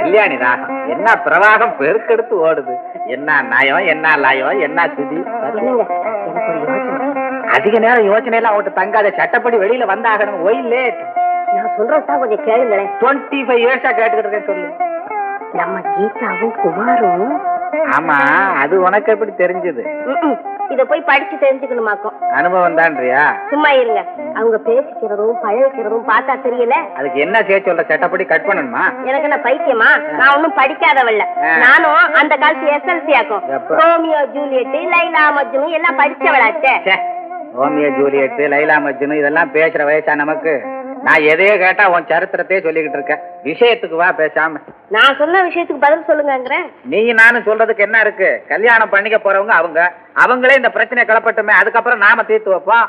கல்யாணி ராகம் என்ன பிரவாகம் பெருக்கெடுத்து ஓடுது. என்ன நயம், என்ன லயம், என்ன சுதி. அதிக நேரம் யோசனை எல்லாம் அவட்டு தங்காத. சட்டப்படி வெளியில வந்தாகணும். ஒயிலே நான் சொல்றதா கொஞ்சம் கேளுங்களேன். 25 இயர்ஸா கேட்டுக்கிட்டு இருக்கேன். சொல்லு. நம்ம கீதாவும் குமாரும். ஆமா, அது உனக்கு எப்படி தெரிஞ்சது? இத போய் படிச்சு தெரிஞ்சுக்கணுமாக்கும். அனுபவம் தான்றியா? சும்மா இருங்க. அவங்க பேசிக்கிறதும் பழகிறதும் பார்த்தா தெரியல. அதுக்கு என்ன செய்ய சொல்ற? சட்டப்படி கட் பண்ணணுமா? எனக்கு என்ன பைத்தியமா? நான் ஒன்னும் படிக்காதவல்ல. நானும் அந்த காலத்து SLC ஆக்கும். ரோமியோ ஜூலியட், லைலா மஜ்னு எல்லாம் படிச்சவளாச்சே. ரோமியோ ஜூலியட், லைலா மஜ்னு இதெல்லாம் பேசுற வயசா நமக்கு? நான் எதையோ கேட்டா உன் சரித்திரத்தையே சொல்லிக்கிட்டு இருக்க. விஷயத்துக்கு வா பேசாம. நான் சொன்ன விஷயத்துக்கு பதில் சொல்லுங்கிறேன். நீ நானும் சொல்றதுக்கு என்ன இருக்கு? கல்யாணம் பண்ணிக்க போறவங்க அவங்களே இந்த பிரச்சனை கிளப்பட்டுமே. அதுக்கப்புறம் நாம தீர்த்து வைப்போம்.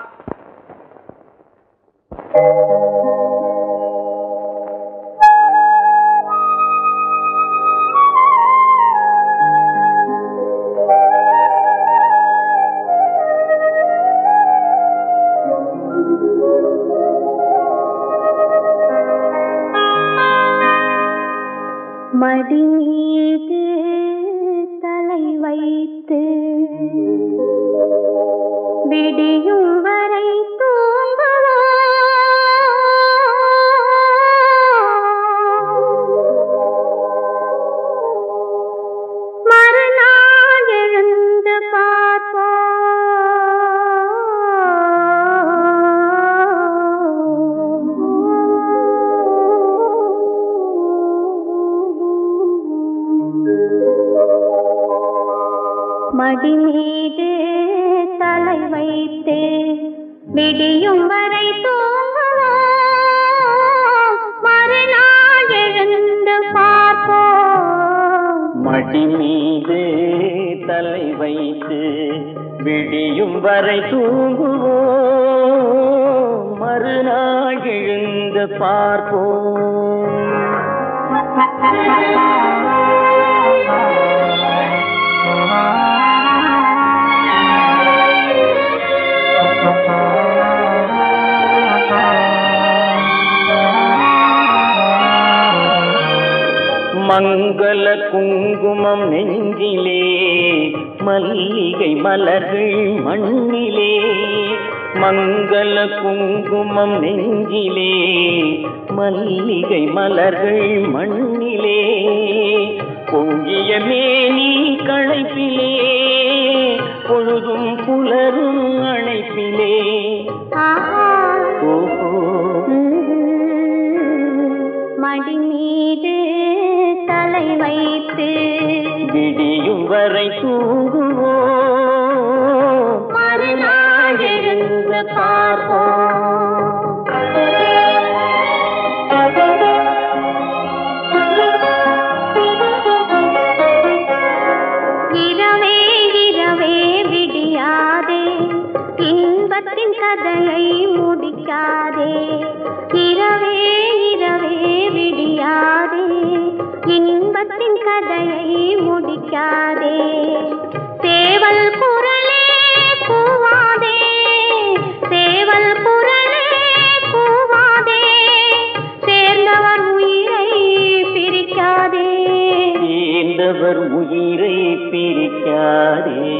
மடி மீது தலை வைத்து விடியும் வரை தூங்குவோம். மறுநாள் எழுந்து பார்ப்போம். மடி மீது தலை வைத்து விடியும் வரை தூங்குவோம். மறுநாள் எழுந்து பார்ப்போம். மடி மீது தலை வைத்து விடியும் வரை தூங்குவோம். மறுநாள் எழுந்து பார்ப்போம். மங்கள குங்குமம் நெஞ்சிலே, மல்லிகை மலர்கள் மண்ணிலே. மங்கள குங்குமம் நெஞ்சிலே, மல்லிகை மலர்கள் மண்ணிலே. பொங்கிய மேனி களைப்பிலே, பொழுதும் புலரும் அணைப்பிலே. மடி மீது தலை வைத்து விடியும் வரை தூங்குவோம். மறுநாள் எழுந்து பார்ப்போம். இரவே இரவே விடியாதே, இன்பத்தின் கதையை முடிக்காதே. இரவே இரவே விடியாதே, இன்பத்தின் கதையை முடிக்காதே. சேவல் குரலே கூவாதே, சேவல் குரலே கூவாதே. சேர்ந்தவர் உயிரை பிரிக்காதே, சேர்ந்தவர் உயிரை பிரிக்காதே.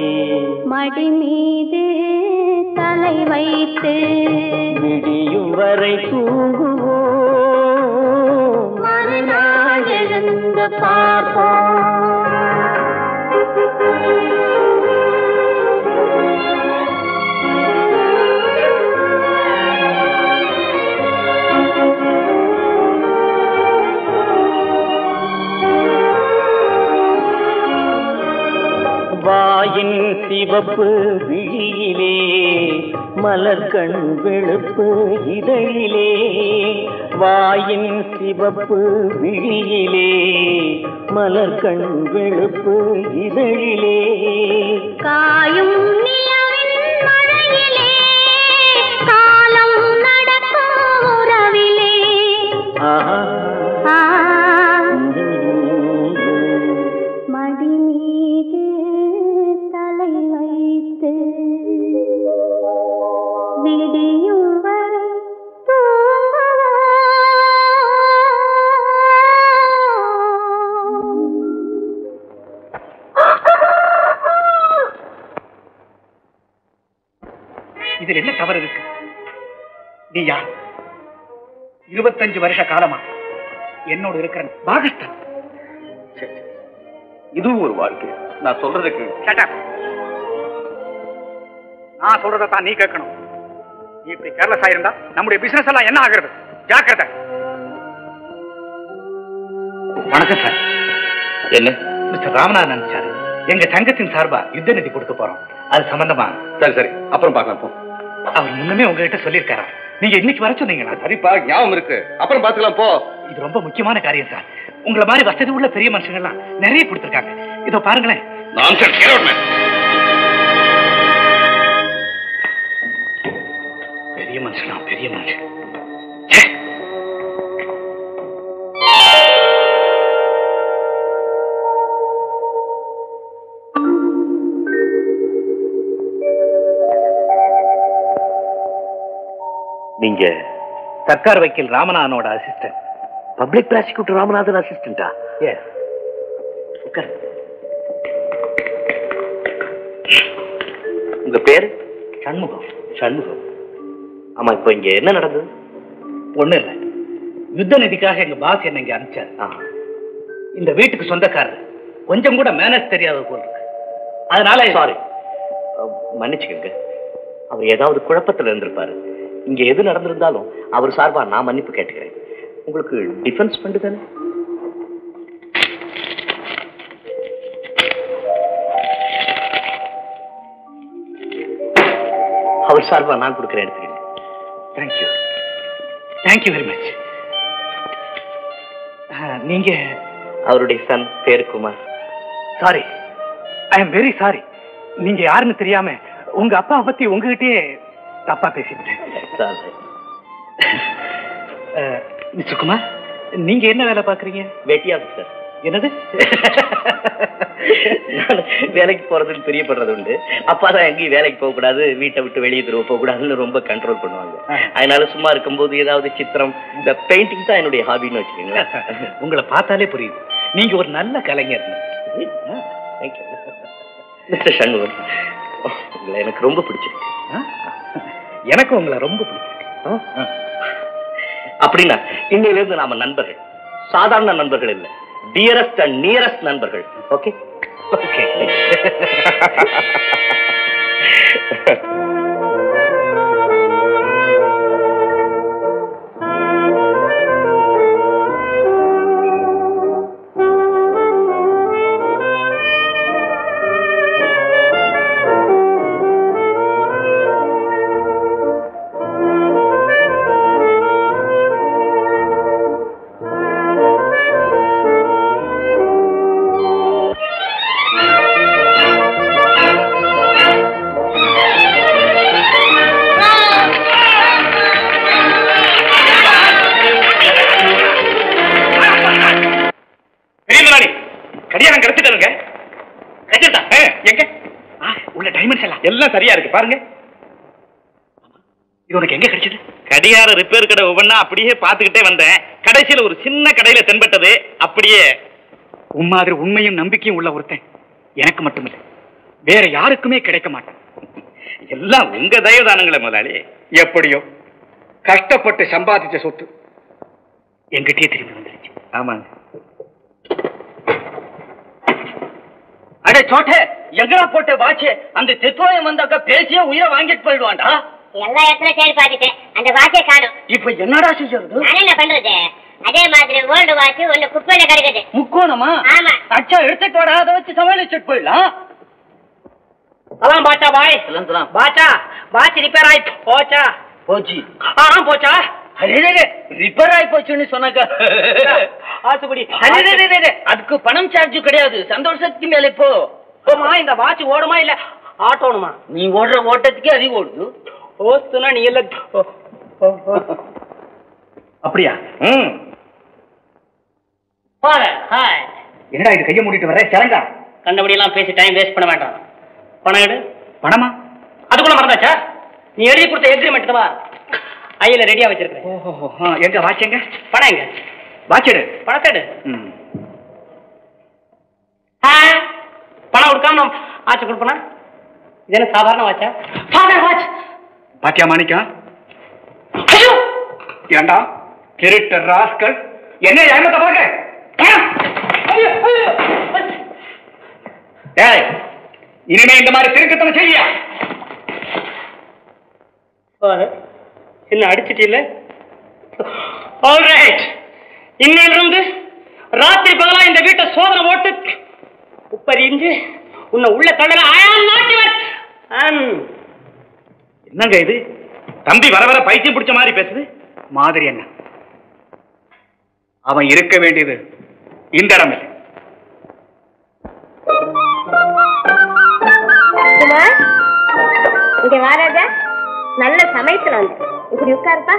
மடி மீது தலை வைத்து விடியும் வரை தூங்குவோம். மறுநாள் எழுந்து பார்ப்போம். வாயின் சிவப்பு விழியிலே, மலர்கண் வெளுப்பு இதழிலே. வாயின் சிவப்பு விழியிலே, மலர்கண் வெளுப்பு இதழிலே. காயும் நிலவின் மழையிலே, காலம் நடக்கும் உறவிலே. மடி மீது தலை வைத்து விடியும் வரை தூங்குவோம். இதில் என்ன தவறு இருக்கு? நீ யார்? 25 வருஷ காலமா என்னோடு இருக்கிற பாகஸ்தான். இதுவும் ஒரு வாழ்க்கை. நான் சொல்றதுக்கு நான் சொல்றதான் நீ கேட்கணும். நீ இப்படி கேர்லெஸ் ஆயிருந்தா நம்முடைய பிசினஸ் எல்லாம் என்ன ஆகிறது? ஜாக்கிரதை. வணக்கம் சார். என்ன? மிஸ்டர் ராமநாதன் நினைச்சாரு எங்க சங்கத்தின் சார்பா யுத்த நிதி கொடுக்க போறோம். அது சம்பந்தமா. சரி அப்புறம் பார்க்கலாம் போ. அவர் முன்னமே உங்ககிட்ட சொல்லியிருக்காரா? நீங்க இன்னைக்கு வர சொன்னீங்களா? சரிப்பா, ஞாபகம் இருக்கு. அப்புறம் பார்த்துக்கலாம் போ. இது ரொம்ப முக்கியமான காரியம் சார். உங்களை மாதிரி வசதி உள்ள பெரிய மனுஷங்க எல்லாம் நிறைய கொடுத்திருக்காங்க. இதோ பாருங்களேன். பெரிய மனுஷனா? பெரிய மனுஷன். நீங்க சர்க்கார் வக்கீல் ராமநாதனோட அசிஸ்டன்ட். பப்ளிக் ப்ராசிக்யூட்டர் ராமநாதன் அசிஸ்டண்டா? எஸ். உங்க பேரு? சண்முகம். சண்முகம். ஆமா, இப்ப இங்க என்ன நடந்தது? ஒண்ணு இல்ல, யுத்த நிதிக்காக எங்க பாஸ் என்ன இங்க அனுப்பிச்சாரு. இந்த வீட்டுக்கு சொந்தக்காரர் கொஞ்சம் கூட மேனேஜ் தெரியாத போல் இருக்கு. அதனால சாரி, மன்னிச்சுக்கங்க. அவர் ஏதாவது குழப்பத்தில் இருந்திருப்பாரு. இங்க எது நடந்திருந்தாலும் அவர் சார்பா நான் மன்னிப்பு கேட்டுக்கிறேன். உங்களுக்கு டிஃபென்ஸ் ஃபண்ட் தானே? அவர் சார்பா நான் கொடுக்குறேன், எடுத்துக்கிறேன். தேங்க்யூ. Thank you very much. நீங்க? அவருடைய சன் பேரு Kumar. Sorry, I am very sorry. நீங்க யாருன்னு தெரியாம உங்க அப்பா பத்தி உங்ககிட்டயே தப்பா பேசிட்டேன். மிஸ்டர் குமார், நீங்க என்ன வேலை பாக்குறீங்க? வெட்டியாகும் சார். என்னது? வேலைக்கு போறதுன்னு தெரியப்படுறது உண்டு. அப்பாதான் எங்கேயும் வேலைக்கு போக கூடாது, வீட்டை விட்டு வெளியே திரும்ப போக கூடாதுன்னு ரொம்ப கண்ட்ரோல் பண்ணுவாங்க. அதனால சும்மா இருக்கும்போது ஏதாவது சித்திரம், இந்த பெயிண்டிங் தான் என்னுடைய ஹாபின்னு வச்சுக்கோங்களேன். உங்களை பார்த்தாலே புரியுது, நீங்க ஒரு நல்ல கலைஞர். மிஸ்டர் சண்முகம், உங்களை எனக்கு ரொம்ப பிடிச்சிருக்கு. எனக்கு உங்களை ரொம்ப பிடிச்சிருக்கு. அப்படின்னா இன்னையில இருந்து நாம நண்பர்கள். சாதாரண நண்பர்கள் இல்ல, டியரஸ்ட் அண்ட் நியரஸ்ட் நண்பர்கள். Okay okay. எல்லாம் சரியா இருக்கு பாருங்க. இது உனக்கு எங்க கிடைச்சது? கடிகார ரிப்பேர் கடை ஒவ்வொன்னா அப்படியே பார்த்துக்கிட்டே வந்தேன். கடைசியில ஒரு சின்ன கடையில தென்பட்டது. அப்படியே உன் மாதிரி உண்மையும் நம்பிக்கையும் உள்ள ஒருத்தன் எனக்கு மட்டுமில்லை, வேற யாருக்குமே கிடைக்க மாட்டான். எல்லாம் உங்க தயவுதானங்களே முதலாளி. எப்படியோ கஷ்டப்பட்டு சம்பாதிச்ச சொத்து எங்கிட்டே திரும்பி வந்துருச்சு. ஆமாங்க. அடே சோட்டே, எங்கடா போட்ட வாட்ச்? அந்த தெத்துவாயம் வந்தாக்க பேசியே உயிரை வாங்கிட்டு போயிடுவான்டா. எல்லா இடத்துல தேடி பார்த்துட்டேன், அந்த வாட்சை காணும். இப்ப என்னடா செய்யறது? நான் என்ன பண்றது? அதே மாதிரி ஓல்டு வாட்ச் ஒண்ணு குப்பையில கிடக்குது. முக்கோணமா? ஆமா. அச்சா எடுத்துட்டு வாடா, அதை வச்சு சமாளிச்சுட்டு போயிடலாம். பாச்சா பாய். பாச்சா வாட்ச் ரிப்பேர் ஆயி போச்சா? போச்சு. போச்சா? ரிப்பேர் ஆயி போச்சுன்னு சொன்னாக்க ஆசுபடி. அதுக்கு பணம் சார்ஜ் கிடையாது, சந்தோஷத்துக்கு மேல. இப்போ இந்த வாட்ச் ஓடுமா இல்ல ஆட்டோணுமா? நீ ஓடுற ஓட்டத்துக்கு அது ஓடுது. ஓஸ்துனா நீ எல்லாம் அப்படியா? என்னடா இது கையை மூடிட்டு வர சரங்கா? கண்டபடி எல்லாம் பேசி டைம் வேஸ்ட் பண்ண வேண்டாம். பணம் எடு. பணமா? அதுக்குள்ள மறந்தாச்சா? நீ எழுதி கொடுத்த எக்ரிமெண்ட் தான் ஐயில ரெடியா வச்சிருக்கேன். எங்க வாட்ச்? எங்க பணம்? எங்க வாட்ச் எடு. பணத்தை எடு. பணம் கொடுக்காம ஆச்சு கொடுப்பனா? இது என்ன சாதாரண வாட்சா? வாட்ச் பாத்தியா மாணிக்கம்? ஏண்டா திருட்ட ராஸ்கல், என்ன ஏமாத்த பாருங்க. இனிமே இந்த மாதிரி திருக்கத்தனை செய்யா? என்ன அடிச்சிட்டீல்ல? ஆல்ரைட், இன்னிலிருந்து ராத்திரி பகலா இந்த வீட்டை சோதனை போட்டு உப்பறிஞ்சு உன்னை உள்ள தடல. என்னங்க இது? தம்பி வர வர பைத்தியம் பிடிச்ச மாதிரி பேசுது. மாதிரி என்ன? அவன் இருக்க வேண்டியது இந்த இடம் இல்லை. இங்க வாராஜா, நல்ல சமயத்துல வந்து இப்படி உட்காருப்பா.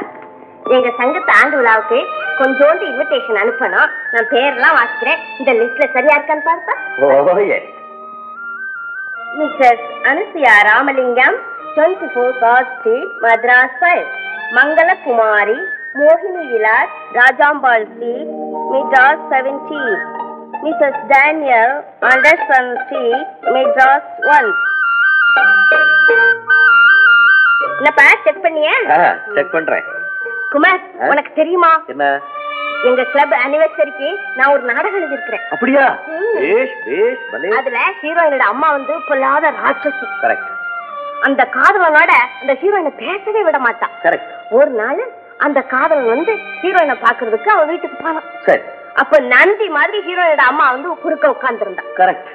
எங்க சங்கத்து ஆண்டு விழாவுக்கு கொஞ்சோண்டு இன்விடேஷன் அனுப்பணும். நான் பேரெல்லாம் வாசிக்கிறேன். இந்த லிஸ்ட்ல சரியா இருக்கான்னு பாருப்பா. Mrs Anusuya Ramalingam, 24 God Street, Madras 5. Mangala Kumari, Mohini Vilas, Rajambal Street, Madras 17. Mrs. Daniel, Anderson Street, Madras 1. என்னப்பா செக் பண்ணியா? செக் பண்றேன். குமார், உனக்கு தெரியுமா என்ன? எங்க கிளப் அனிவர்சரிக்கு நான் ஒரு நாடகம் எழுதிருக்கிறேன். அப்படியா? அதுல ஹீரோயினோட அம்மா வந்து பொல்லாத ராட்சசி. கரெக்ட். அந்த காதலனோட அந்த ஹீரோயினை பேசவே விட மாட்டான். கரெக்ட். ஒரு நாள் அந்த காதலன் வந்து ஹீரோயினை பாக்குறதுக்கு அவன் வீட்டுக்கு போனான். சரி. அப்ப நந்தி மாதிரி ஹீரோயினோட அம்மா வந்து குறுக்க உட்கார்ந்து இருந்தான். கரெக்ட்.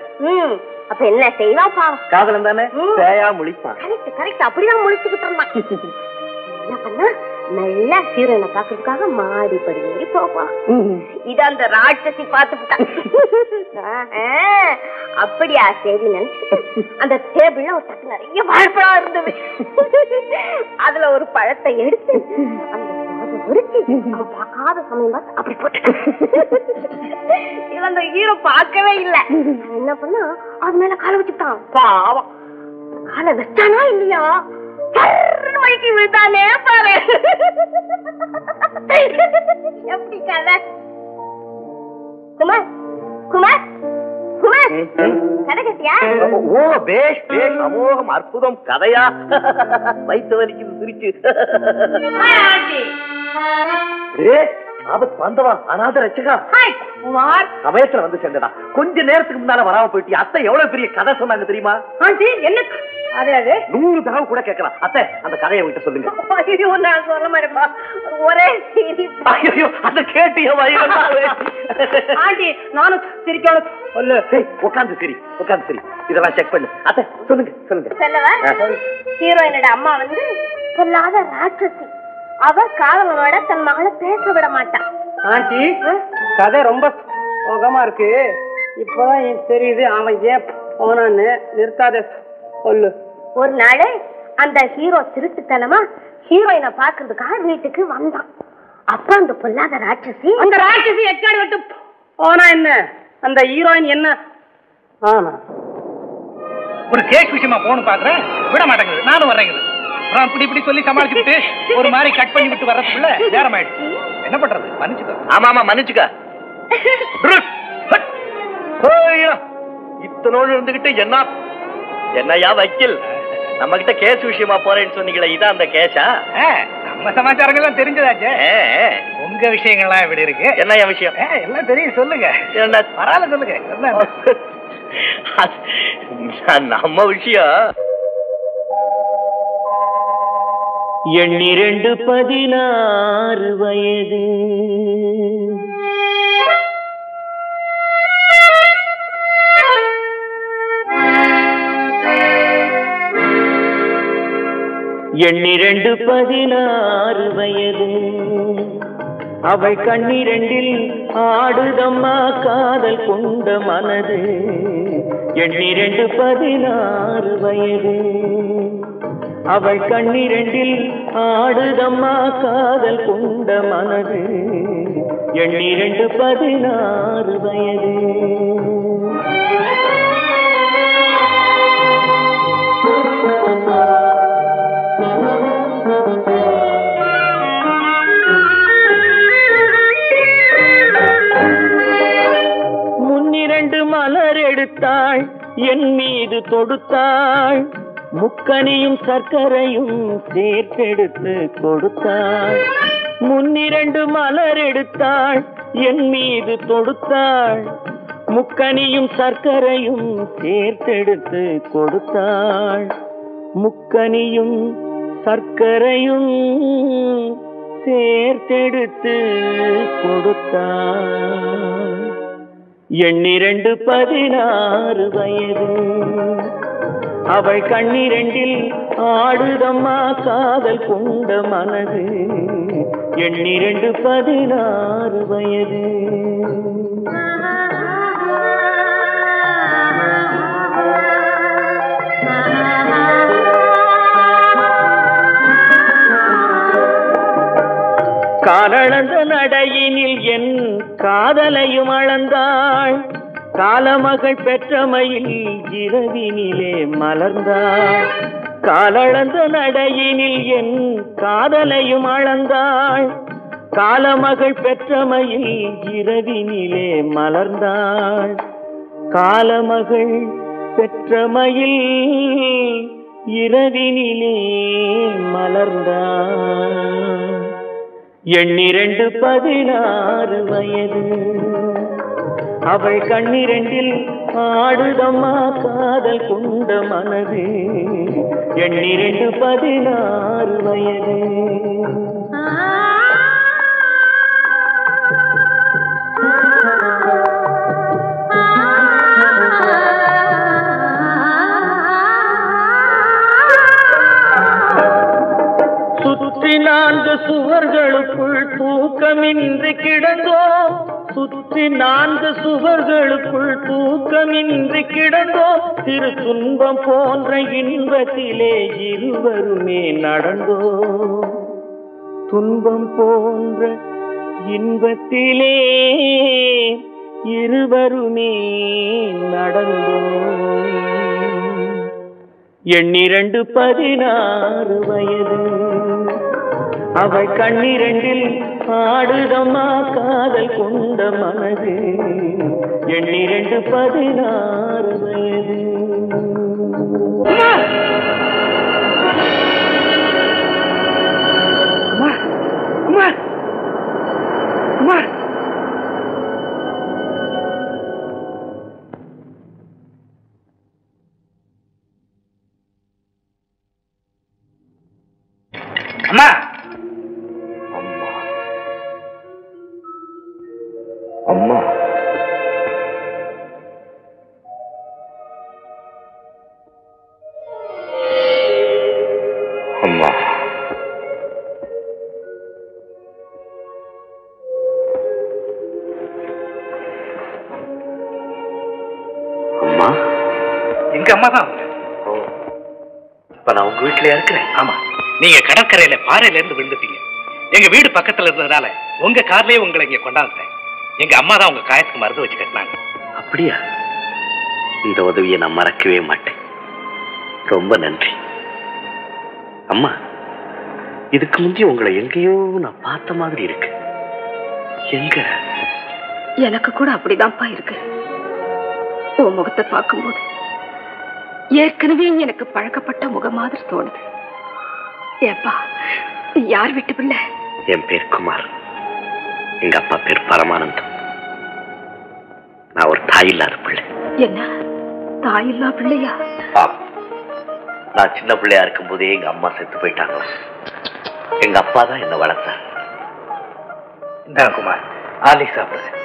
அப்ப என்ன செய்வான் பாவம்? காதலன் தானே, பேயா முழிப்பான். கரெக்ட் கரெக்ட், அப்படிதான் முழிச்சுக்கிட்டு இருந்தான். என்ன பண்ணா, நல்லா ஹீரோயினை பாக்குறதுக்காக மாடிப்படி ஏறி போவான். இத அந்த ராட்சசி பாத்துட்டான். அப்படியா? சரி நினைச்சு அந்த டேபிள்ல ஒரு தட்டு நிறைய வாழைப்பழம் இருந்தது. அதுல ஒரு பழத்தை எடுத்து அந்த பார்க்காத சமயம் பார்த்து அப்படி போட்டு இது அந்த ஹீரோ பார்க்கவே இல்ல. என்ன பண்ணா, அது மேல காலை வச்சுட்டான். பாவம், காலை வச்சானா இல்லையா, வயிற்று விழுத்தானே பாரு. எப்படி கதை? குமார் குமார் குமார், கதை கட்டியா? ஓ பேஷ் பேஷ், அமோகம், அற்புதம். கதையா? வயிற்று வலிக்குது சிரிச்சு. ஆபத்து வந்தவா, அநாத ரட்சகா. சமயத்துல வந்து சேர்ந்தடா. கொஞ்ச நேரத்துக்கு முன்னால வராம போயிட்டு அத்தை எவ்வளவு பெரிய கதை சொன்னாங்க தெரியுமா? என்ன? 100 தடவை கூட கேட்கலாம். அத்தை அந்த கதையை விட்டு சொல்லுங்க. நான் சொல்ல மாட்டேப்பா, ஒரே ஐயோ அந்த கேட்டிய ஆண்டி, நானும் சிரிக்கணும். உட்காந்து சரி, உட்காந்து சரி. இதெல்லாம் செக் பண்ணு. அத்தை சொல்லுங்க சொல்லுங்க. சொல்லவா? ஹீரோயினோட அம்மா வந்து சொல்லாத ராட்சசி. அவ காதலனோட தன் மகளை பேச விட மாட்டான். ஆண்டி, கதை ரொம்ப சோகமா இருக்கு. இப்பதான் எனக்கு தெரியுது அவன் ஏன் போனான்னு. நிறுத்தாத, சொல்லு. ஒரு நாள் அந்த ஹீரோ திருட்டுத்தனமா ஹீரோயினை பாக்குறதுக்காக வீட்டுக்கு வந்தான். அப்ப அந்த பொல்லாத ராட்சசி, அந்த ராட்சசி எக்காடு விட்டு போனா என்ன, அந்த ஹீரோயின் என்ன ஆனா ஒரு கேஸ் விஷயமா போன்னு பாக்குறேன், விட மாட்டேங்குது. நானும் வர்றேங்குது. அப்புறம் இப்படி இப்படி சொல்லி சமாளிச்சுட்டு ஒரு மாதிரி கட் பண்ணி விட்டு வர்றதுக்குள்ள நேரம் ஆயிடுச்சு. என்ன பண்றது? மன்னிச்சுக்க. ஆமா ஆமா மன்னிச்சுக்க. இத்தனோடு இருந்துகிட்டு என்னையா வக்கீல், நம்ம கிட்ட கேஸ் விஷயமா போறேன்னு சொன்னீங்களே, இதான் அந்த கேஸா? நம்ம சமாச்சாரங்கள்லாம் தெரிஞ்சதாச்சே. உங்க விஷயங்கள்லாம் எப்படி இருக்கு? என்னையா விஷயம்? எல்லாம் தெரியும், சொல்லுங்க. என்ன பரவாயில்ல சொல்லுங்க. நம்ம விஷயம் 12 16 வயது எண்ணிரண்டு 16 வயது அவள் கண்ணிரண்டில் ஆடுதம்மா காதல் கொண்ட மனது. 12 16 வயது அவள் கண்ணிரண்டில் ஆடுதம்மா காதல் கொண்ட மனது. 12 16 வயது. முன்னிரண்டு மலர் எடுத்தாள், என் மீது தொடுத்தாள், முக்கனியும் சர்க்கரையும் சேர்த்தெடுத்து கொடுத்தாள். முன்னிரண்டு மலர் எடுத்தாள், என் மீது தொடுத்தாள். முக்கனியும் சர்க்கரையும் சேர்த்தெடுத்து கொடுத்தாள். முக்கனியும் சர்க்கரையும் சேர்த்தெடுத்து கொடுத்தாள். எண்ணிரண்டு 16 வயது, அவள் கண்ணிரண்டில் ஆடுதம்மா காதல் கொண்ட மனது. எண்ணிரண்டு 16 வயது. காலளந்த நடையினில் என் காதலையும் அளந்தாள். காலமகள் பெற்றமையில் இரவினிலே மலர்ந்தாள். காலளந்த நடையினில் என் காதலையும் அளந்தாள். காலமகள் பெற்றமையில் இரவினிலே மலர்ந்தாள். காலமகள் பெற்றமையில் இரவினிலே மலர்ந்தாள். எண்ணிரண்டு 16 வயது, அவள் கண்ணிரண்டில் ஆடுதம்மா காதல் கொண்ட மனது. எண்ணிரண்டு 16 வயது. சுற்றி 4 சுவர்களுக்குள் தூக்கமின்றி கிடந்தோம். சுற்றி 4 சுவர்களுக்குள் தூக்கமின்றி கிடந்தோம். திரு துன்பம் போன்ற இன்பத்திலே இருவருமே நடந்தோம். துன்பம் போன்ற இன்பத்திலே இருவருமே நடந்தோம். எண்ணிரண்டு 16 வயது, அவள் கண்ணிரண்டில் ஆடுதம்மா காதல் கொண்ட மனது. எண்ணிரண்டு 16 வயது. அம்மா, அம்மா, அம்மா, அம்மா. எங்க அம்மா தான். இப்ப நான் உங்க வீட்டுல இருக்கிறேன். ஆமா, நீங்க கடற்கரையில பாறையில இருந்து விழுந்துட்டீங்க. எங்க வீடு பக்கத்துல இருந்ததுனால உங்க கார்லயே உங்களை இங்க கொண்டாந்துட்டேன். எங்க அம்மா தான் உங்க காயத்துக்கு மருந்து வச்சு கட்டினாங்க. அப்படியா? இந்த உதவியை நான் மறக்கவே மாட்டேன். ரொம்ப நன்றி அம்மா. இதுக்கு முந்தைய உங்களை எங்கேயோ நான் பார்த்த மாதிரி இருக்கு. எங்க? எனக்கு கூட அப்படிதான்ப்பா இருக்கு. உன் முகத்தை பார்க்கும்போது ஏற்கனவே எனக்கு பழக்கப்பட்ட முகம் மாதிரி தோணுது. ஏப்பா, யார் வீட்டு பிள்ளை? என் பேர் குமார். எங்க அப்பா பேர் பரமானந்தம். நான் ஒரு தாய் இல்லாத பிள்ளை. என்ன, தாயில்லா பிள்ளையா? நான் சின்ன பிள்ளையா இருக்கும் போதே எங்க அம்மா செத்து போயிட்டாங்க. எங்க அப்பா தான் என்ன வளர்த்தார். இந்தாங்க குமார், ஆலி சாப்பிடுறேன்.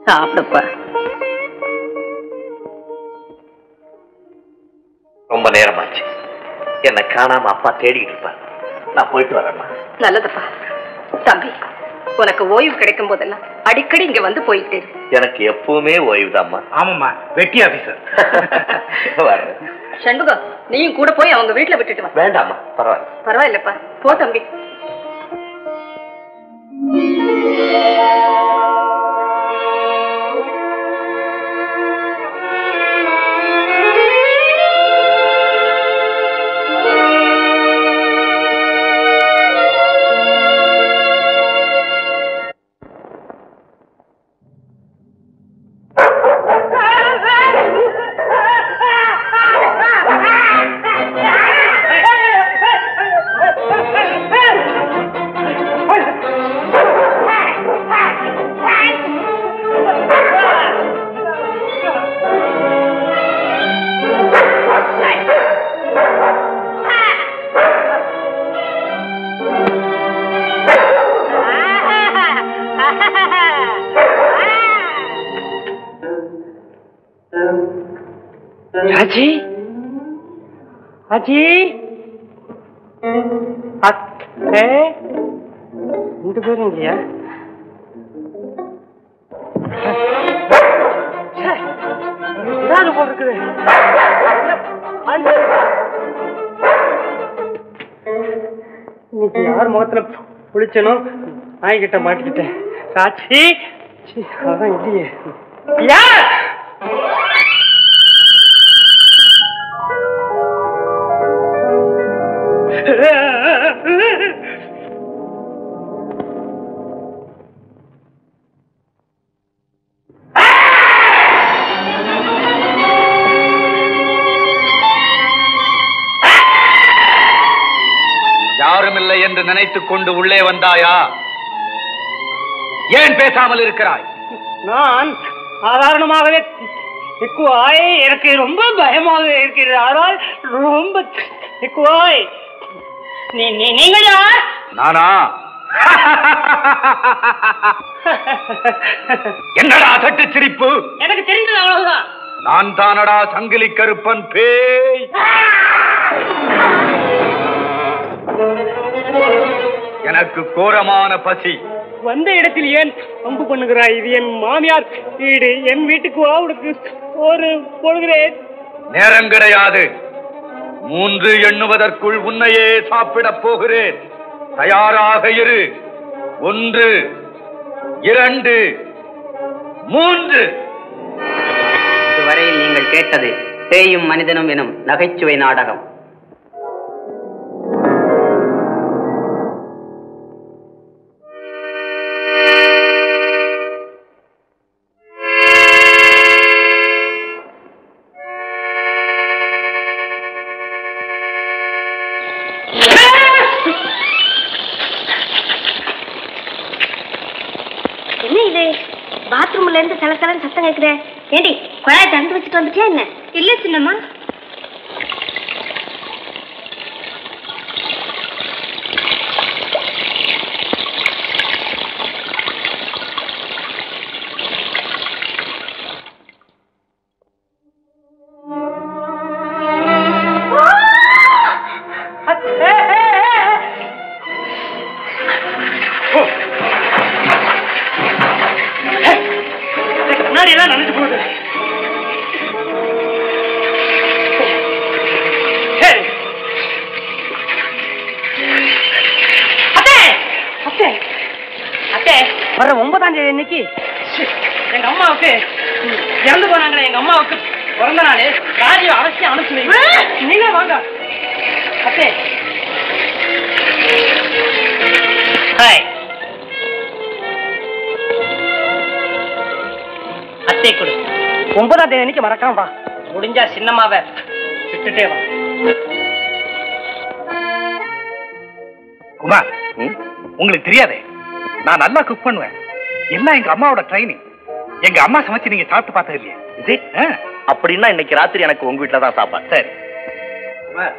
சாப்பிடப்பா. ரொம்ப நேரமாச்சு. என்னை காணாம அப்பா தேடிட்டு இருப்பார். நான் போயிட்டு வரேம்மா. நல்லதப்பா. தம்பி, உனக்கு ஓய்வு கிடைக்கும் போதெல்லாம் அடிக்கடி இங்க வந்து போயிட்டு. எனக்கு எப்பவுமே ஓய்வுதாம்மா. ஆமாம்மா, வெட்டி ஆபீசர். வரேன். சண்முகம், நீயும் கூட போய் அவங்க வீட்டுல விட்டுட்டு வா. வேண்டாம்மா, பரவாயில்ல. பரவாயில்லப்பா, போ தம்பி. அஜி அஜி அத்தே 2 பேரும் இல்லையா? போல் இருக்குது. இன்னைக்கு யார் முகத்துல குளிச்சனும் நாய்கிட்ட மாட்டிக்கிட்டேன். சாட்சி அதான் இல்லையே. யார் யாருமில்லை என்று நினைத்துக் கொண்டு உள்ளே வந்தாயா? ஏன் பேசாமல் இருக்கிறாய்? நான் சாதாரணமாகவே திக்குவாய். எனக்கு ரொம்ப பயமாக இருக்கிறது. ஆனால் ரொம்ப திக்குவாய். நீங்கள் யார்? நானா? என்னடா தட்டு சிரிப்பு? எனக்கு தெரிந்தது அவ்வளவுதான். நான் தானடா சங்கிலி கருப்பன் பேய். எனக்கு கோரமான பசி. வந்த இடத்தில் ஏன் அம்பு பண்ணுகிறாய்? இது என் மாமியார் வீடு. என் வீட்டுக்கு வா, உனக்கு ஒரு பொழுகிறேன். நேரம் கிடையாது. 3 எண்ணுவதற்குள் உன்னையே சாப்பிடப் போகிறேன். தயாராக இரு. 1 2 3. இதுவரையில் நீங்கள் கேட்டது பேயும் மனிதனும் எனும் நகைச்சுவை நாடகம். பாத்ரூம்ல இருந்து சலசலன்னு சத்தம் கேக்குதே. ஏண்டி குழாயை திறந்து வச்சுட்டு வந்துட்டியா என்ன? இல்ல சின்னம்மா. நினைச்சு போகுது. வர 9ஆம் தேதி இன்னைக்கு எங்க அம்மாவுக்கு இறந்து போனாங்களே. எங்க அம்மாவுக்கு பிறந்த நாள். ராஜியோ அவசியம் அனுப்புவீங்க. நீங்க வாங்க அத்தே. ஹாய் அத்தை கொடு. 9ஆம் தேதி அன்னைக்கு மறக்காம வா. முடிஞ்சா சின்னம்மாவை விட்டுட்டே வா. குமார், உங்களுக்கு தெரியாதே, நான் நல்லா குக் பண்ணுவேன். எல்லாம் எங்க அம்மாவோட ட்ரைனிங். எங்க அம்மா சமைச்சு நீங்க சாப்பிட்டு பார்த்தது இல்லையே? அப்படின்னா இன்னைக்கு ராத்திரி எனக்கு உங்க வீட்டுல தான் சாப்பாடு. சரி குமார்,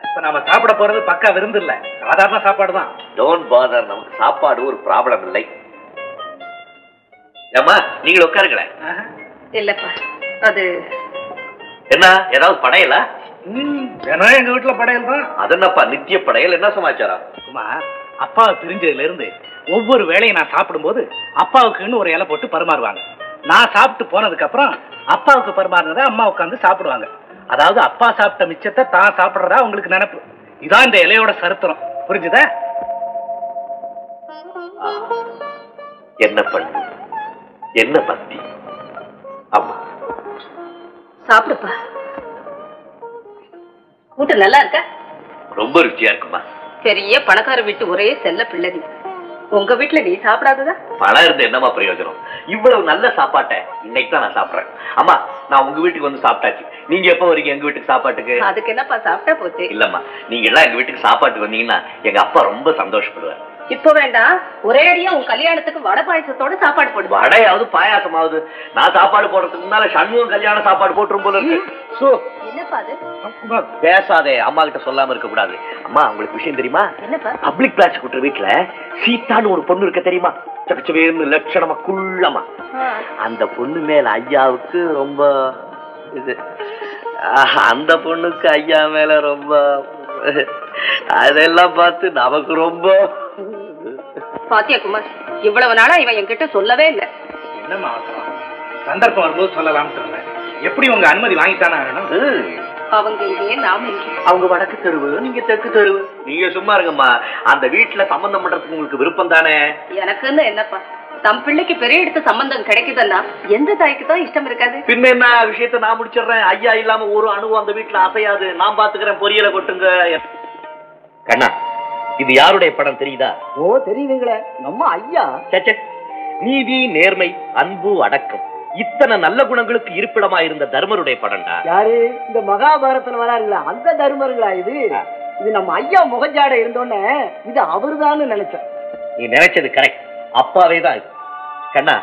இப்ப நாம சாப்பிட போறது பக்கா விருந்து இல்ல, சாதாரண சாப்பாடு தான். டோன்ட் பாதர், நமக்கு சாப்பாடு ஒரு ப்ராப்ளம் இல்லை. ஏம்மா நீங்க உட்காருங்களேன். இல்லப்பா, அது என்ன ஏதாவது படையலா? வேணா எங்க வீட்டுல படையல் தான். அது என்னப்பா நித்திய படையல்? என்ன சமாச்சாரம்? குமார், அப்பாவை பிரிஞ்சதுல இருந்து ஒவ்வொரு வேளையும் நான் சாப்பிடும்போது அப்பாவுக்குன்னு ஒரு இலை போட்டு பரிமாறுவாங்க. நான் சாப்பிட்டு போனதுக்கு அப்புறம் அப்பாவுக்கு பரிமாறினதை அம்மா உட்காந்து சாப்பிடுவாங்க. அதாவது அப்பா சாப்பிட்ட மிச்சத்தை தான் சாப்பிடுறதா உங்களுக்கு நினைப்பு. இதான் இந்த இலையோட சரித்திரம். புரிஞ்சுதா? என்ன பண்ணு, என்ன பக்தி. அம்மா சாப்பிடுப்பா. கூட்டம் நல்லா இருக்கா? ரொம்ப ருச்சியா இருக்குமா. பெரிய பணக்கார வீட்டு ஒரே செல்ல பிள்ளை. உங்க வீட்டுல நீ சாப்பிடாததா? பணம் இருந்து என்னமா பிரயோஜனம்? இவ்வளவு நல்ல சாப்பாட்டை இன்னைக்கு தான் நான் சாப்பிடுறேன். அம்மா, நான் உங்க வீட்டுக்கு வந்து சாப்பிட்டாச்சு. நீங்க எப்ப வரீங்க எங்க வீட்டுக்கு சாப்பாட்டுக்கு? அதுக்கு என்னப்பா, சாப்பிட்டா போச்சு. இல்லம்மா, நீங்க எல்லாம் எங்க வீட்டுக்கு சாப்பாட்டுக்கு வந்தீங்கன்னா எங்க அப்பா ரொம்ப சந்தோஷப்படுவார். இப்ப வேண்டாம், ஒரே அடியா உன் கல்யாணத்துக்கு வடை பாயசத்தோட சாப்பாடு போடு. வடையாவது பாயாசமாவது. நான் சாப்பாடு போடுறதுக்கு முன்னால சண்முகம் கல்யாண சாப்பாடு போட்டுரும் போல இருக்கு. என்னப்பா அது? பேசாதே, அம்மா கிட்ட சொல்லாம இருக்க கூடாது. அம்மா, உங்களுக்கு விஷயம் தெரியுமா? என்னப்பா? பப்ளிக் ப்ராசிக்யூட்டர் வீட்டுல சீதான்னு ஒரு பொண்ணு இருக்க தெரியுமா? சக்கச்சவேன்னு லட்சணமா குள்ளமா. அந்த பொண்ணு மேல ஐயாவுக்கு ரொம்ப இது. அந்த பொண்ணுக்கு ஐயா மேல ரொம்ப அதெல்லாம் பார்த்து நமக்கு ரொம்ப. பாத்தியா குமார், இவ்வளவு நாளா இவன் என்கிட்ட சொல்லவே இல்லை. என்னம்மா அவசரம், சந்தர்ப்பம் வரும்போது சொல்லலாம்னு சொன்னேன். எப்படி உங்க அனுமதி வாங்கித்தானே வேணும்? அவங்க இங்கே நாம அவங்க வடக்கு தெருவு, நீங்க தெற்கு தெருவு. நீங்க சும்மா இருங்கம்மா. அந்த வீட்டுல சம்பந்தம் பண்றதுக்கு உங்களுக்கு விருப்பம் தானே? எனக்குன்னு என்னப்பா, தம் பிள்ளைக்கு பெரிய எடுத்து சம்பந்தம் கிடைக்குதுன்னா எந்த தாய்க்கு தான் இஷ்டம் இருக்காது? பின்ன என்ன விஷயத்த நான் முடிச்சிடுறேன். ஐயா இல்லாம ஒரு அணுவும் அந்த வீட்டுல அசையாது. நான் பாத்துக்கிறேன். பொரியலை கொட்டுங்க. கண்ணா, இது யாருடைய படம் தெரியுதா? ஓ தெரியுதுங்களே, நம்ம ஐயா. சச்ச, நீதி, நேர்மை, அன்பு, அடக்கம் இத்தனை நல்ல குணங்களுக்கு இருப்பிடமா இருந்த தர்மருடைய படம்டா. யாரு? இந்த மகாபாரதத்துல வராருங்களா அந்த தர்மருங்களா? இது இது நம்ம ஐயா முகஜாட இருந்தோன்னே இது அவருதான்னு நினைச்சேன். நீ நினைச்சது கரெக்ட். அப்பாவே தான் இது. கண்ணா,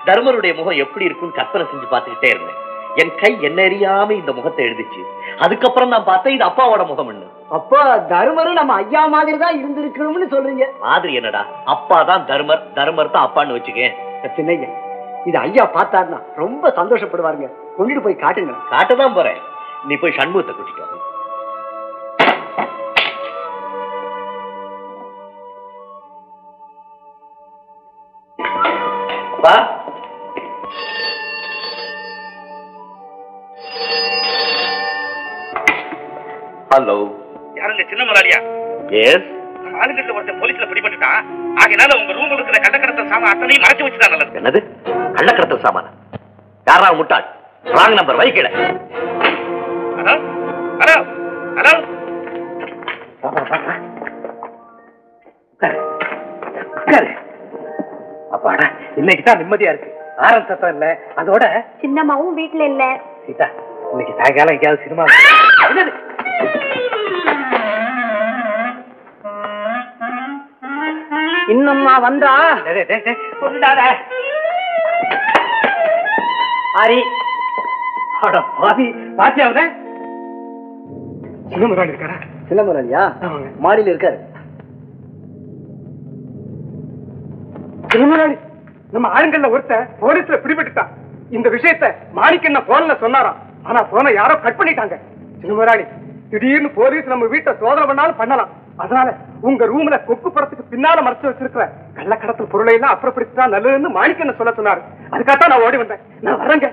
தர்மருடைய முகம் எப்படி இருக்குன்னு கற்பனை செஞ்சு பார்த்துக்கிட்டே இருந்தேன். என் கை என்ன அறியாம இந்த முகத்தை எழுதிச்சு. அதுக்கப்புறம் நான் பார்த்தேன் இது அப்பாவோட முகம். அப்பா தர்மரும் நம்ம ஐயா மாதிரி தான் இருந்திருக்கணும்னு சொல்றீங்க? மாதிரி என்னடா, அப்பா தான் தர்மர், தர்மர் தான் அப்பான்னு வச்சுக்கேன். சின்னையா, இது ஐயா பார்த்தாருன்னா ரொம்ப சந்தோஷப்படுவாருங்க. கொண்டுட்டு போய் காட்டுங்க. காட்டதான் போறேன். நீ போய் சண்முகத்தை கூட்டிட்டு வா. ஹலோ, யாருங்க? சின்ன முதலாளியா? எஸ். நம்ம ஆளுங்கட்ல ஒருத்தன் போலீஸ்ல பிடிபட்டுட்டான். ஆகையினால உங்க ரூம்ல இருக்கிற கள்ளக்கடத்தல் சாமான் அத்தனையும் மறைச்சு வச்சுதான் நல்லது. என்னது கள்ளக்கடத்தல் சாமான? யாரா முட்டாள்? ராங் நம்பர் வைக்கல. Hello hello hello. அப்பாடா, இன்னைக்கு தான் நிம்மதியா இருக்கு. ஆரம்ப சத்தம் இல்ல. அதோட சின்னம்மாவும் வீட்டுல இல்ல. சீதா, இன்னைக்கு சாயங்காலம் எங்கேயாவது சினிமா. இன்னும்மா வந்தா ஹரி பாதி பாத்தியாவத சின்னமுராளி இருக்காரா? சின்னமுராளியா? மாடியில இருக்காரு. சின்னமுராளி, நம்ம ஆளுங்கள்ல ஒருத்தன் போலீஸ்ல பிடிபட்டுட்டான். இந்த விஷயத்த மாணிக்கண்ண போன்ல சொன்னாராம். ஆனா போன யாரோ கட் பண்ணிட்டாங்க. சின்னமுராளி, திடீர்னு போலீஸ் நம்ம வீட்டை சோதனை பண்ணாலும் பண்ணலாம். அதனால உங்க ரூம்ல கொக்கு படத்துக்கு பின்னால மறைச்சு வச்சிருக்கிற கள்ளக்கடத்தல் பொருளை எல்லாம் அப்புறப்படுத்திட்டா நல்லதுன்னு மாணிக்கண்ண சொல்ல சொன்னாரு. அதுக்காகத்தான் நான் ஓடி வந்தேன். நான் வரேங்க.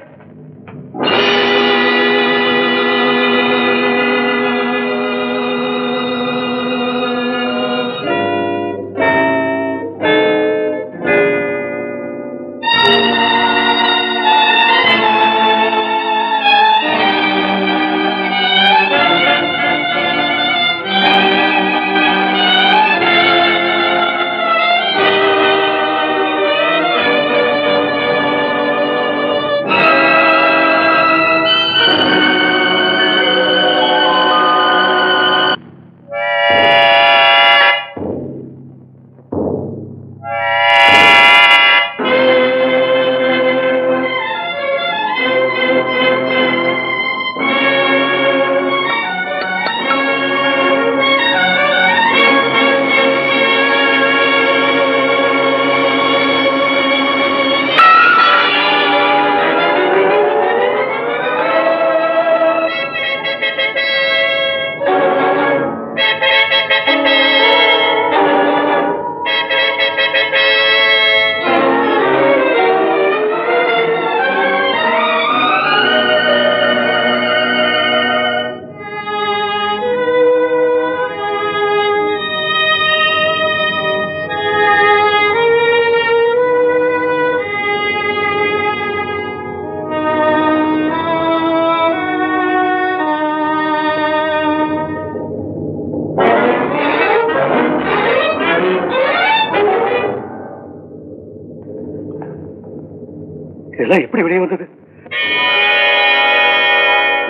இதெல்லாம் எப்படி வெளியே வந்தது?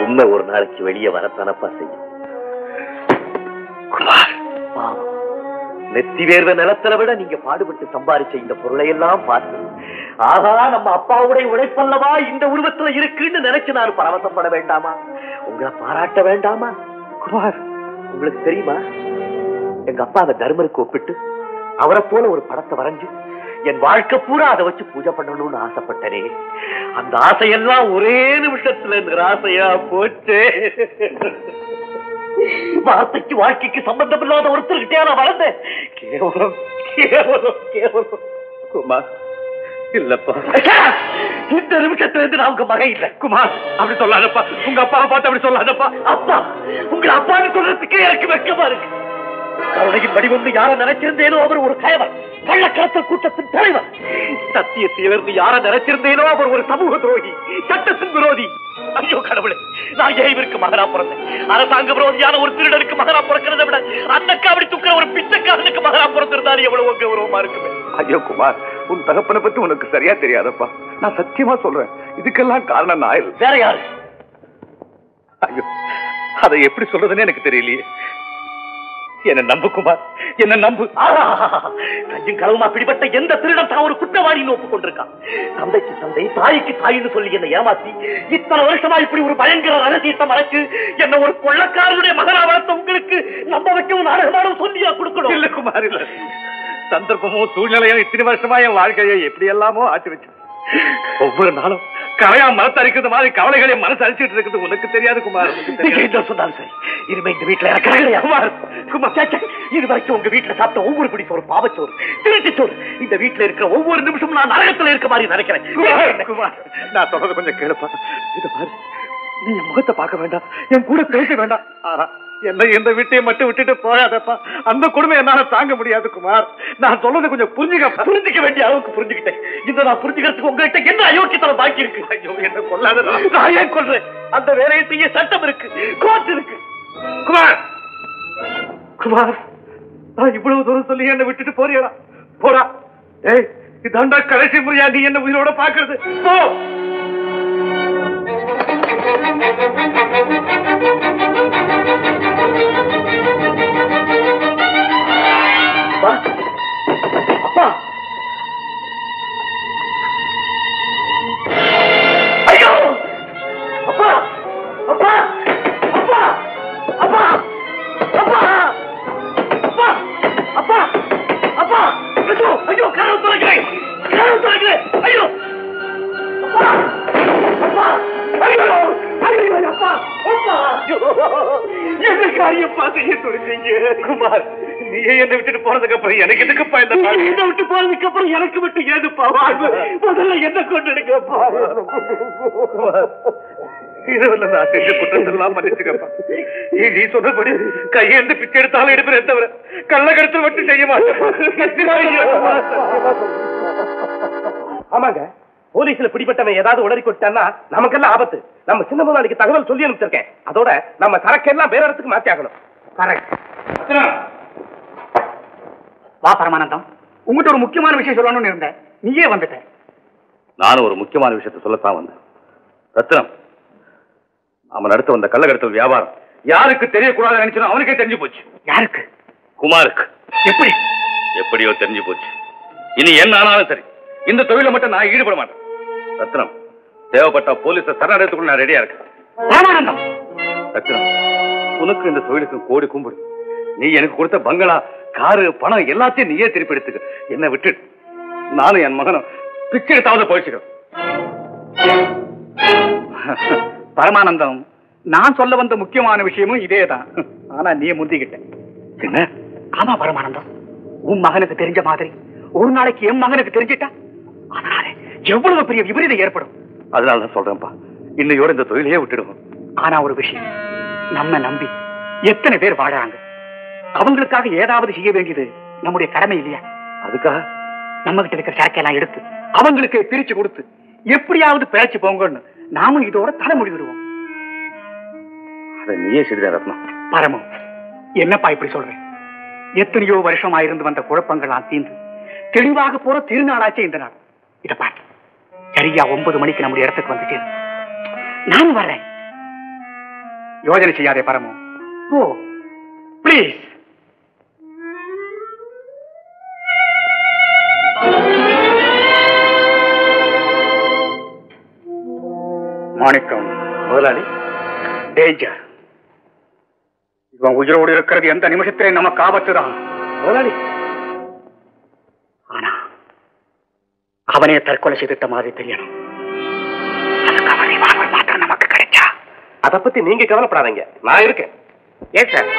உண்மை ஒரு நாளைக்கு வெளியே வரத்தானப்பா செய்யும். குமார், நெத்தி வேர்வை நிலத்துல விட நீங்க பாடுபட்டு சம்பாதிச்ச இந்த பொருளை எல்லாம் பார்த்து, ஆகா நம்ம அப்பாவுடைய உழைப்பல்லவா இந்த உருவத்துல இருக்குன்னு நினைச்சு நான் பரவசப்பட வேண்டாமா? உங்களை பாராட்ட வேண்டாமா? குமார், உங்களுக்கு தெரியுமா, எங்க அப்பா அந்த தர்மருக்கு ஒப்பிட்டு அவரை போல ஒரு படத்தை வரைஞ்சு என் வாழ்க்கை பூரா அதை வச்சு பூஜை பண்ணணும்னு ஆசைப்பட்டனே. அந்த ஆசையெல்லாம் ஒரே நிமிஷத்துல நிராசையா போச்சு. வார்த்தைக்கு வாழ்க்கைக்கு சம்பந்தம் இல்லாத ஒருத்தர்கிட்டே நான் வளர்ந்தேன். கேவலம் கேவலம் கேவலம். குமார் இல்லப்பா, இந்த நிமிஷத்துல இருந்து நான் உங்க மகன் இல்ல. குமார் அப்படி சொல்லாதப்பா, உங்க அப்பாவை பார்த்து அப்படி சொல்லாதப்பா. அப்பா, உங்க அப்பான்னு சொல்றதுக்கே எனக்கு வெட்கமா இருக்கு. கருணையின் வடிவம் யார நினைச்சிருந்தேனோ அவர் ஒரு கயவர், கள்ளக்கடத்தல் கூட்டத்தின் தலைவர். சத்தியத்திலிருந்து யார நினைச்சிருந்தேனோ அவர் ஒரு சமூக துரோகி, சட்டத்தின் விரோதி. ஐயோ கடவுளே, நான் ஏவிற்கு மகனா பிறந்தேன். அரசாங்க விரோதியான ஒரு திருடனுக்கு மகனா பிறக்கிறத விட அந்த காவடி தூக்கிற ஒரு பிச்சைக்காரனுக்கு மகனா பிறந்திருந்தாரு எவ்வளவு கௌரவமா இருக்குமே. ஐயோ குமார், உன் தகப்பனை பத்தி உனக்கு சரியா தெரியாதப்பா. நான் சத்தியமா சொல்றேன், இதுக்கெல்லாம் காரணம் நான் இல்லை. வேற யாரு? ஐயோ, அதை எப்படி சொல்றதுன்னு எனக்கு தெரியலையே. என்ன நம்பு குமார், என்ன நம்பு. கையும் களவுமா பிடிபட்ட எந்த திருடன் தான் ஒரு குற்றவாளின்னு ஒப்புக்கொண்டிருக்கான். தந்தைக்கு தந்தை, தாய்க்கு தாயின்னு சொல்லி என்ன ஏமாத்தி இத்தனை வருஷமா இப்படி ஒரு பயங்கர ரகசியத்தை மறைச்சு என்ன ஒரு கொள்ளக்காரனுடைய மகனா வளர்த்த உங்களுக்கு நம்ப வைக்கவும் நாடகமானவும் சொல்லியா கொடுக்கணும்? இல்ல குமார், இல்ல. சந்தர்ப்பமும் சூழ்நிலையும் இத்தனை வருஷமா என் வாழ்க்கையை எப்படி எல்லாமோ ஆட்டி வச்சு ஒவ்வொரு நாளும் கரையா மரத்தை அரிக்கிறது மாதிரி கவலைகளை மனசு அரிச்சிட்டு இருக்குது. உனக்கு தெரியாது குமார். சொன்னாலும் சரி, இனிமே இந்த வீட்டுல எனக்கு குமார் குமார், இது வரைக்கும் உங்க வீட்டுல சாப்பிட்ட ஒவ்வொரு பிடி சோறு பாவச்சோறு, திருச்சி சோறு. இந்த வீட்டுல இருக்கிற ஒவ்வொரு நிமிஷமும் நான் நரகத்துல இருக்க மாதிரி நினைக்கிறேன். குமார், நான் சொல்றது கொஞ்சம் கேளுப்பா. இது பாரு, நீ என் முகத்தை பார்க்க வேண்டாம், என் கூட பேச வேண்டாம். ஆனா என்ன எந்த வீட்டையும் மட்டும் விட்டுட்டு போகாதப்பா. அந்த கொடுமை என்னால தாங்க முடியாது குமார். நான் சொல்றது கொஞ்சம் புரிஞ்சுக்க வேண்டிய அளவுக்கு புரிஞ்சுக்கிட்டேன். இந்த நான் புரிஞ்சுக்கிறதுக்கு உங்ககிட்ட என்ன அயோக்கியத்தனம் பாக்கி இருக்கு? ஐயோ, என்ன கொல்லாத, நான் ஏன் கொல்றேன்? அந்த வேலையை செய்ய சட்டம் இருக்கு, கோர்ட் இருக்கு. குமார் குமார், நான் இவ்வளவு தூரம் சொல்லி என்ன விட்டுட்டு போறியடா? போடா. ஏய், இதாண்டா கடைசி முறையா நீ என்ன உயிரோட பாக்குறது. போ. அப்பா, ஐயோ, அப்பா, அப்பா, அப்பா, அப்பா, அப்பா, அப்பா, அப்பா, அப்பா, ஐயோ, ஐயோ, கதவு திறக்கிறேன், கதவு திறக்கிறேன். ஐயோ, அப்பா, அப்பா, ஐயோ, ஐயோ, அப்பா, அப்பா, என்ன காரியப்பா செய்ய சொல்றீங்க? குமார், நீயே என்ன விட்டுட்டு போனதுக்கு அப்புறம் எனக்கு எதுக்குப்பா இந்த என்ன விட்டு போனதுக்கு அப்புறம் எனக்கு விட்டு ஏதுப்பா வாழ்வு? முதல்ல என்ன கொண்டு எடுக்கப்பா. இதுல நான் செஞ்ச குற்றத்தெல்லாம் மன்னிச்சுக்கப்பா. நீ சொன்னபடி கையெழுந்து பிச்சை எடுத்தாலும் எடுப்பேன் தவிர கள்ளக்கடத்தல் மட்டும் செய்ய மாட்டேன். ஆமாங்க, போலீஸ்ல பிடிப்பட்டவன் ஏதாவது உடறி கொட்டான்னா நமக்கெல்லாம் ஆபத்து. நம்ம சின்ன முதலாளிக்கு தகவல் சொல்லி அனுப்பிச்சிருக்கேன். அதோட நம்ம சரக்கெல்லாம் வேற இடத்துக்கு மாத்தி ஆகணும். கரெக்ட். வா பரமானந்தம், உங்ககிட்ட ஒரு முக்கியமான விஷயம் சொல்லணும்னு இருந்தேன், நீயே வந்துட்ட. நானும் ஒரு முக்கியமான விஷயத்தை சொல்லத்தான் வந்தேன். ரத்னம், நாம நடத்த வந்த கள்ளக்கடத்தல் வியாபாரம் யாருக்கு தெரியக்கூடாதுன்னு நினைச்சோம் அவனுக்கே தெரிஞ்சு போச்சு. யாருக்கு? குமாருக்கு. எப்படி? எப்படியோ தெரிஞ்சு போச்சு. இனி என்ன ஆனாலும் சரி, இந்த தொழில மட்டும் நான் ஈடுபட மாட்டேன். ரத்னம், தேவைப்பட்ட போலீஸ சரணடையத்துக்குள்ள நான் ரெடியா இருக்கேன். பரமானந்தம், ரத்னம், உனக்கு இந்த தொழிலுக்கு கோடி கும்பிடு. நீ எனக்கு கொடுத்த பங்களா, காரு, பணம் எல்லாத்தையும் நீயே திருப்பி எடுத்துக்க. என்ன விட்டு நானும் என் மகனும் பிச்சை எடுத்தாவது போயிடுச்சுக்கிறோம். பரமானந்தம், நான் சொல்ல வந்த முக்கியமான விஷயமும் இதேதான். ஆனா நீ முந்திக்கிட்ட. என்ன? ஆமா பரமானந்தம், உன் மகனுக்கு தெரிஞ்ச மாதிரி ஒரு நாளைக்கு என் மகனுக்கு தெரிஞ்சிட்டா அதனால எவ்வளவு பெரிய விபரீதம் ஏற்படும். அதனாலதான் சொல்றேன்ப்பா, இன்னையோட இந்த தொழிலையே விட்டுடுவோம். ஆனா ஒரு விஷயம், நம்ம நம்பி எத்தனை பேர் வாழறாங்க. அவங்களுக்காக ஏதாவது செய்ய வேண்டியது நம்முடைய கடமை இல்லையா? அதுக்காக நம்ம கிட்ட இருக்கிற சரக்கெல்லாம் எடுத்து அவங்களுக்கு பிரிச்சு கொடுத்து எப்படியாவது பிழைச்சு போங்கன்னு நாமும் இதோட தலைமொழி விடுவோம். அதை நீயே செய்த ரத்னம். பரமம், என்னப்பா இப்படி சொல்றேன்? எத்தனையோ வருஷமா இருந்து வந்த குழப்பங்கள்லாம் தீர்ந்து தெளிவாக போற திருநாளாச்சே இந்த நாள். இத பாரு, சரியா 9 மணிக்கு நம்முடைய இடத்துக்கு வந்துட்டு நான் வர்றேன். யோஜனை செய்யாதே பரமம், போ பிளீஸ். மாணிக்கம் முதலாளி, டேஞ்சர். இவன் உயிரோடு இருக்கிறது எந்த நிமிஷத்திலே நமக்கு ஆபத்து தான் முதலாளி. ஆனா அவனே தற்கொலை செய்துட்ட மாதிரி தெரியணும். மாத்திரம் நமக்கு கிடைச்சா அதை பத்தி நீங்க கவலைப்படாதீங்க, நான் இருக்கேன். ஏன் சார்,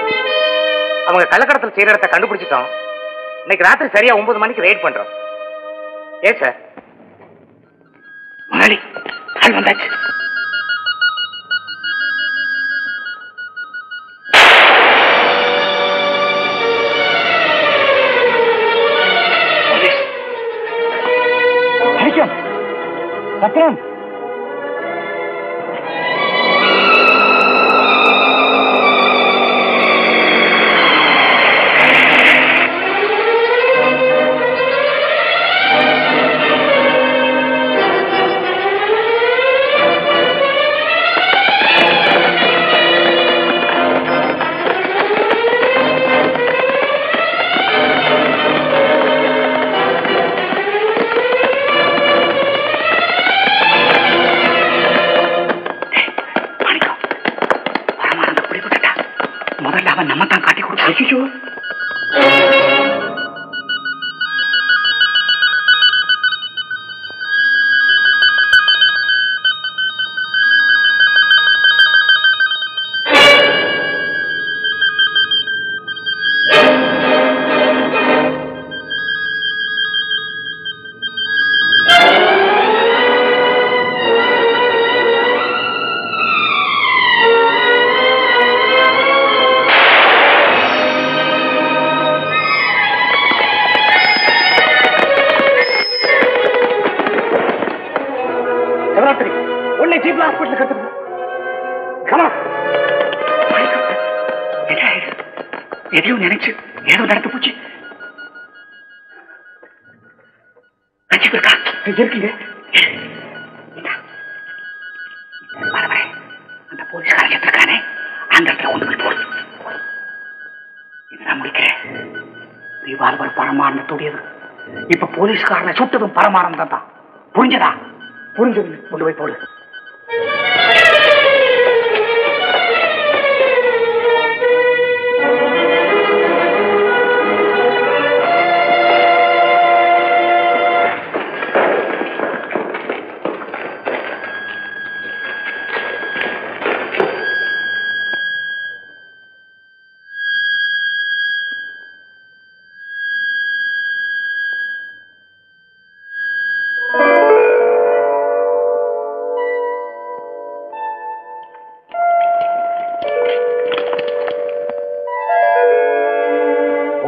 அவங்க கள்ளக்கடத்தல் செய்யற இடத்தை கண்டுபிடிச்சிட்டோம். இன்னைக்கு ராத்திரி சரியா 9 மணிக்கு ரைட் பண்றோம். ஏன் சார்? முதலாளி ஆள் வந்தாச்சு. சத்தியம் நம்ம தான் காட்டி கொடுத்து. எதையும் நினைச்சு ஏதோ நடந்து போச்சு. இருக்கீங்க அந்த போலீஸ்காரன் செத்துருக்கானே, அந்த இடத்துல கொண்டு போய் போடு. இதுதான் முடிக்கிறேன். ரிவால்வர் பரமானந்தோடையது. இப்ப போலீஸ்காரனை சுட்டதும் பரமானந்தம் தான். புரிஞ்சதா? புரிஞ்சது. கொண்டு போய் போடு.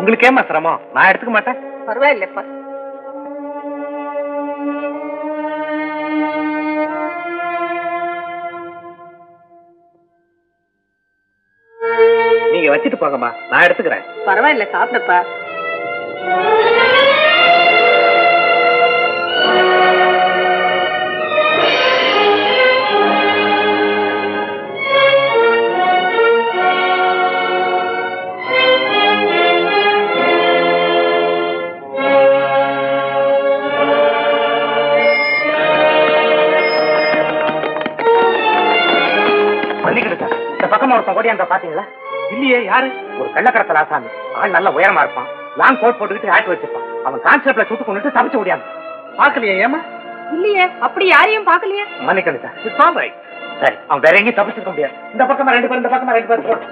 உங்களுக்கு ஏமா சிரமம்? நான் எடுத்துக்க மாட்டேன். பரவாயில்லப்பா. நீங்க வச்சுட்டு போங்கம்மா, நான் எடுத்துக்கிறேன். பரவாயில்ல, சாப்பிடப்பா. பாத்தீங்களா? இல்லையே. யாரு? ஒரு கள்ளக்கடத்தல் ஆசாமி. ஆள் நல்ல உயரமா இருப்பான். லாங் கோட் போட்டுக்கிட்டு ஆட் வச்சிருப்பான். அவன் கான்செப்ட்ல சுட்டு கொண்டுட்டு தப்பிச்சு முடியாது. பாக்கலையே? ஏமா? இல்லையே, அப்படி யாரையும் பாக்கலையே. மன்னிக்கணும் சார். சரி, அவன் வேற எங்கேயும் தப்பிச்சிருக்க முடியாது. இந்த பக்கமா 2 பேர், இந்த பக்கமா 2 பேர்.